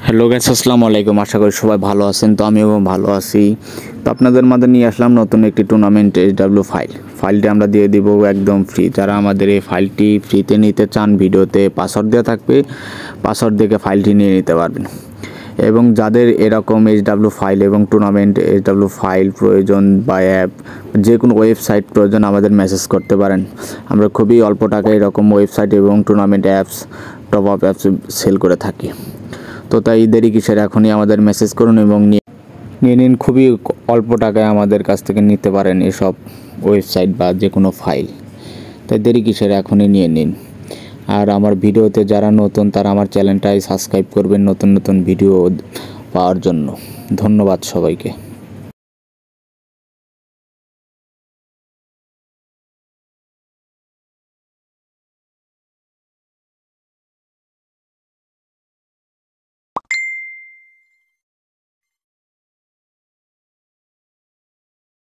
Hello guys, আসসালামু আলাইকুম। আশা করি সবাই ভালো আছেন। তো আমিও ভালো আছি। তো আপনাদের মাঝে নিয়ে আসলাম নতুন একটি টুর্নামেন্ট SW ফাইলটি আমরা দিয়ে দিব একদম ফ্রি। যারা আমাদের এই ফাইলটি ফ্রিতে নিতে চান, ভিডিওতে পাসওয়ার্ড দেওয়া থাকবে, পাসওয়ার্ড দেখে ফাইলটি নিয়ে নিতে পারবেন। এবং যাদের এরকম SW ফাইল এবং টুর্নামেন্ট SW ফাইল প্রয়োজন বা অ্যাপ, যে কোনো ওয়েবসাইট প্রয়োজন, আমাদের মেসেজ করতে পারেন। আমরা খুবই অল্প টাকায় এরকম ওয়েবসাইট এবং tournament apps, top up apps sell করে থাকি। তো তাই দেরি কিসের, এখনই আমাদের মেসেজ করুন এবং নিয়ে নিন। খুবই অল্প টাকায় আমাদের কাছ থেকে নিতে পারেন এসব ওয়েবসাইট বা যে কোনো ফাইল। তাই দেরি কিসের, এখনই নিয়ে নিন। আর আমার ভিডিওতে যারা নতুন, তারা আমার চ্যানেলটাই সাবস্ক্রাইব করবেন নতুন নতুন ভিডিও পাওয়ার জন্য। ধন্যবাদ সবাইকে।